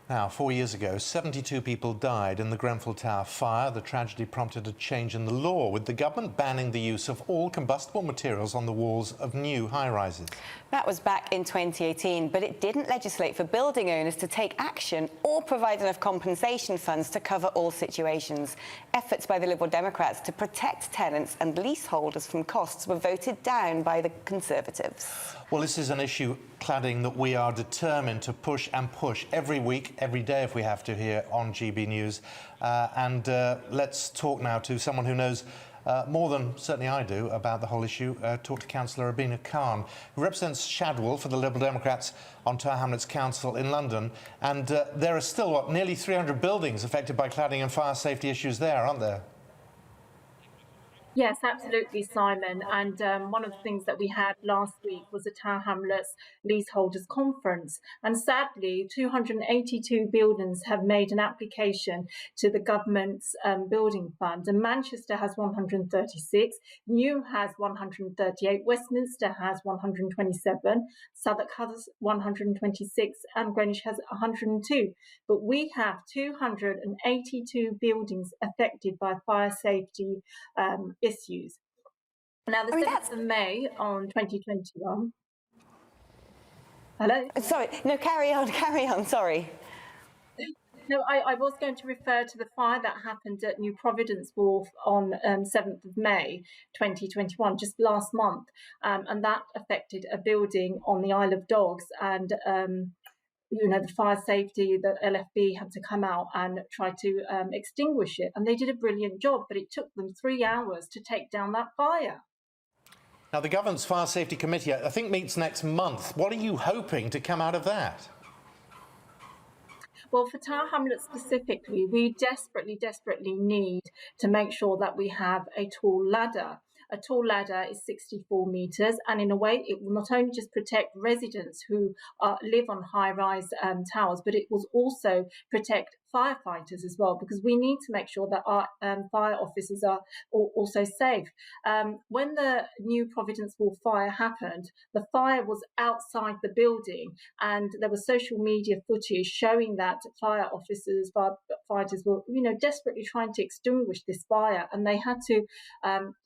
Now, 4 years ago, 72 people died in the Grenfell Tower fire. The tragedy prompted a change in the law, with the government banning the use of all combustible materials on the walls of new high-rises. That was back in 2018, but it didn't legislate for building owners to take action or provide enough compensation funds to cover all situations. Efforts by the Liberal Democrats to protect tenants and leaseholders from costs were voted down by the Conservatives. Well, this is an issue, Cladding, that we are determined to push every week, every day if we have to, here on GB News. Let's talk now to someone who knows more than certainly I do about the whole issue. Talk to Councillor Rabina, who represents Shadwell for the Liberal Democrats on Tower Hamlets Council in London. And there are still, what, nearly 300 buildings affected by cladding and fire safety issues there, aren't there? Yes, absolutely, Simon. And one of the things that we had last week was a Tower Hamlets Leaseholders Conference. And sadly, 282 buildings have made an application to the government's building fund. And Manchester has 136, New has 138, Westminster has 127, Southwark has 126, and Greenwich has 102. But we have 282 buildings affected by fire safety issues. Now, the 7th of May on 2021. Hello? Sorry, no, carry on, sorry. No, I was going to refer to the fire that happened at New Providence Wharf on 7th of May 2021, just last month, and that affected a building on the Isle of Dogs, and the fire safety, the LFB had to come out and try to extinguish it. And they did a brilliant job, but it took them 3 hours to take down that fire. Now, the government's Fire Safety Committee, I think, meets next month. What are you hoping to come out of that? Well, for Tower Hamlets specifically, we desperately need to make sure that we have a tall ladder. A tall ladder is 64 metres, and in a way it will not only just protect residents who live on high-rise towers, but it will also protect firefighters as well, because we need to make sure that our fire officers are also safe. When the New Providence Wharf fire happened, the fire was outside the building, and there was social media footage showing that firefighters were, desperately trying to extinguish this fire, and they had to.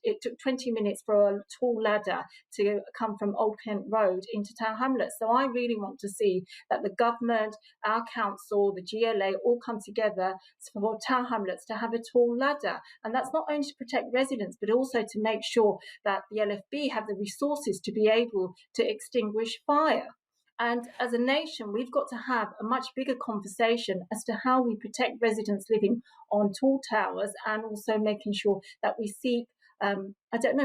It took 20 minutes for a tall ladder to come from Old Kent Road into Tower Hamlets. So I really want to see that the government, our council, the GLA all come together for Tower Hamlets to have a tall ladder. And that's not only to protect residents, but also to make sure that the LFB have the resources to be able to extinguish fire. And as a nation, we've got to have a much bigger conversation as to how we protect residents living on tall towers, and also making sure that we seek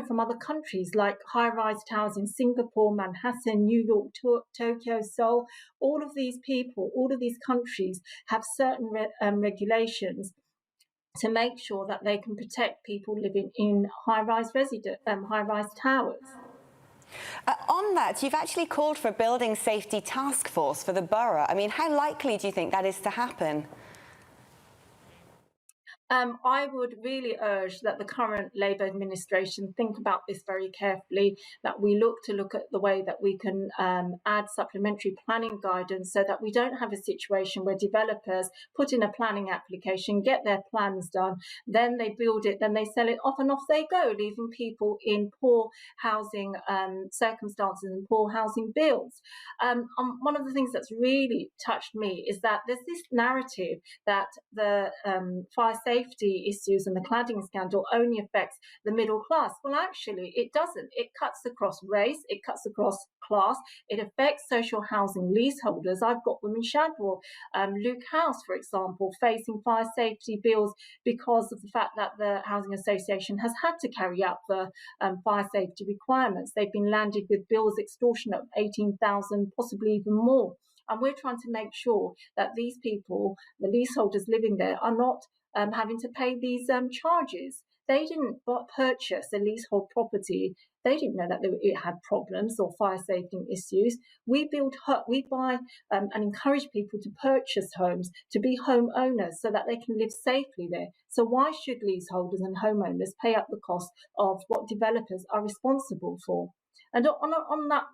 from other countries like high-rise towers in Singapore, Manhattan, New York, Tokyo, Seoul. All of these people, all of these countries have certain regulations to make sure that they can protect people living in high-rise towers. On that, you've actually called for a building safety task force for the borough. I mean, how likely do you think that is to happen? I would really urge that the current Labour administration think about this very carefully, that we look at the way that we can add supplementary planning guidance, so that we don't have a situation where developers put in a planning application, get their plans done, then they build it, then they sell it off, and off they go, leaving people in poor housing circumstances and poor housing bills. One of the things that's really touched me is that there's this narrative that the fire safety issues and the cladding scandal only affects the middle class. Well, actually, it doesn't. It cuts across race, it cuts across class, it affects social housing leaseholders. I've got them in Shadwell, Luke House, for example, facing fire safety bills because of the fact that the Housing Association has had to carry out the fire safety requirements. They've been landed with bills extortionate of 18,000, possibly even more. And we're trying to make sure that these people, the leaseholders living there, are not having to pay these charges. They didn't purchase a leasehold property. They didn't know that it had problems or fire safety issues. We buy and encourage people to purchase homes, to be homeowners, so that they can live safely there. So why should leaseholders and homeowners pay up the cost of what developers are responsible for? And on that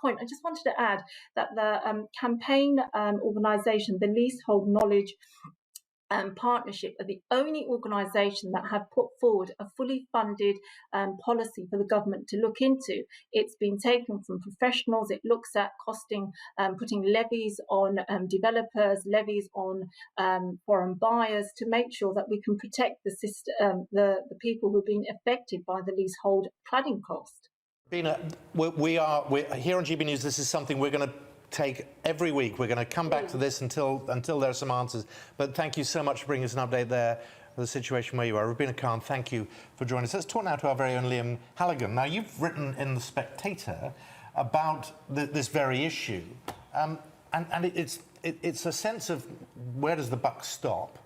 point, I just wanted to add that the campaign organisation, the Leasehold Knowledge Partnership, are the only organisation that have put forward a fully funded policy for the government to look into. It's been taken from professionals. It looks at costing, putting levies on developers, levies on foreign buyers, to make sure that we can protect the system, the people who've been affected by the leasehold cladding cost. Rabina, we're here on GB News. This is something we're going to take every week. We're going to come back to this until there are some answers. But thank you so much for bringing us an update there of the situation where you are. Rabina Khan, thank you for joining us. Let's talk now to our very own Liam Halligan. Now, you've written in The Spectator about this very issue, and it's a sense of where does the buck stop?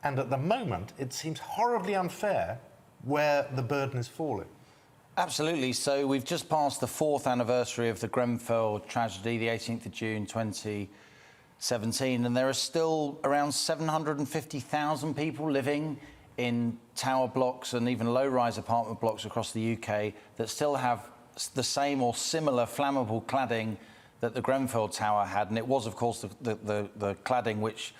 And at the moment, it seems horribly unfair where the burden is falling. Absolutely. So we've just passed the 4th anniversary of the Grenfell tragedy, the 18th of June 2017, and there are still around 750,000 people living in tower blocks and even low-rise apartment blocks across the UK that still have the same or similar flammable cladding that the Grenfell Tower had. And it was, of course, the cladding which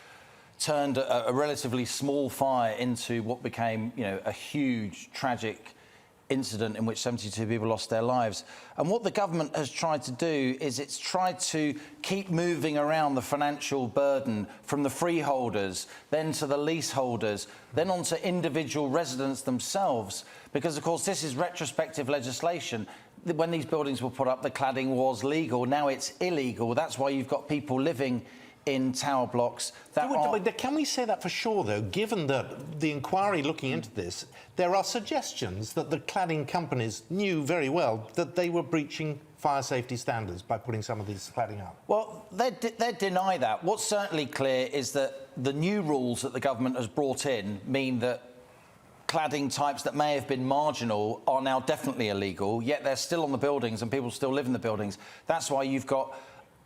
turned a relatively small fire into what became, a huge, tragic incident in which 72 people lost their lives. And what the government has tried to do is it's tried to keep moving around the financial burden from the freeholders, then to the leaseholders, then on to individual residents themselves, because of course this is retrospective legislation. When these buildings were put up, the cladding was legal. Now it's illegal. That's why you've got people living in tower blocks that Can we say that for sure, though, given the inquiry looking into this, there are suggestions that the cladding companies knew very well that they were breaching fire safety standards by putting some of these cladding up? Well, they deny that. What's certainly clear is that the new rules that the government has brought in mean that cladding types that may have been marginal are now definitely illegal, yet they're still on the buildings and people still live in the buildings. That's why you've got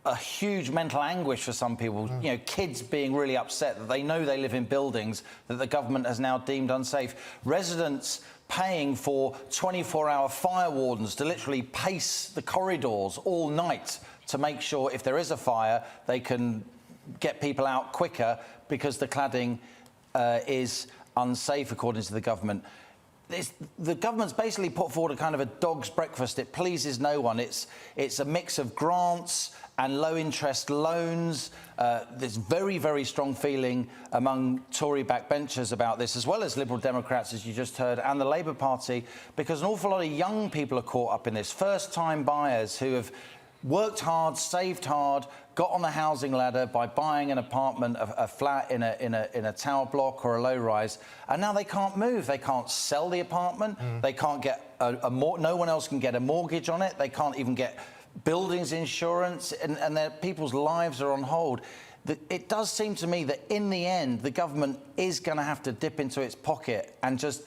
a huge mental anguish for some people, kids being really upset that they know they live in buildings that the government has now deemed unsafe. Residents paying for 24-hour fire wardens to literally pace the corridors all night to make sure if there is a fire, they can get people out quicker because the cladding is unsafe, according to the government. The government's basically put forward a kind of a dog's breakfast. It pleases no one. It's a mix of grants and low-interest loans. There's very, very strong feeling among Tory backbenchers about this, as well as Liberal Democrats, as you just heard, and the Labour Party, because an awful lot of young people are caught up in this. First-time buyers who have worked hard, saved hard, got on the housing ladder by buying an apartment, a flat in a tower block or a low-rise, and now they can't move. They can't sell the apartment. They can't get no one else can get a mortgage on it. They can't even get buildings insurance, and people's lives are on hold. It does seem to me that in the end, the government is going to have to dip into its pocket and just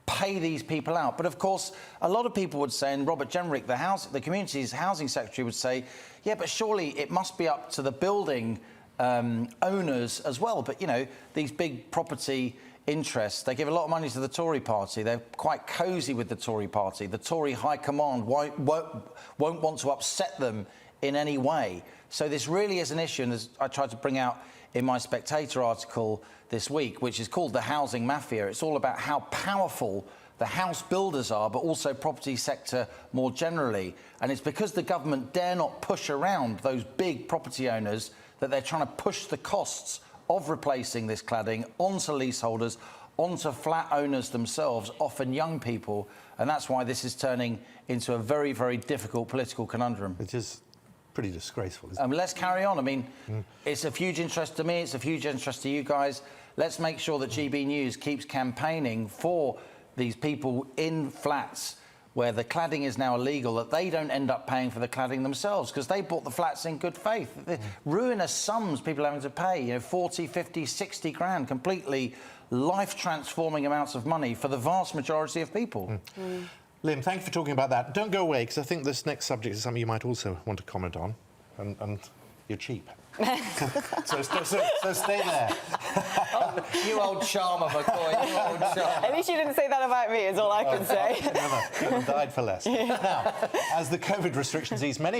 pay these people out. But of course, a lot of people would say, and Robert Jenrick, the community's housing secretary, would say, yeah, but surely it must be up to the building owners as well. But, these big property interests, they give a lot of money to the Tory party. They're quite cosy with the Tory party. The Tory high command won't want to upset them in any way. So this really is an issue, and as I tried to bring out in my Spectator article this week, which is called The Housing Mafia. It's all about how powerful the house builders are, but also property sector more generally. And it's because the government dare not push around those big property owners that they're trying to push the costs of replacing this cladding onto leaseholders, onto flat owners themselves, often young people. And that's why this is turning into a very, very difficult political conundrum. It is pretty disgraceful, isn't it? Let's carry on. I mean, it's of huge interest to me. It's of huge interest to you guys. Let's make sure that GB News keeps campaigning for these people in flats where the cladding is now illegal, that they don't end up paying for the cladding themselves because they bought the flats in good faith. Ruinous sums people having to pay, 40, 50, 60 grand, completely life-transforming amounts of money for the vast majority of people. Liam, thank you for talking about that. Don't go away, because I think this next subject is something you might also want to comment on. And you're cheap. so stay there. You old charmer, McCoy, you old charmer. At least you didn't say that about me, is all I can say. Never died for less. Now, as the COVID restrictions ease, many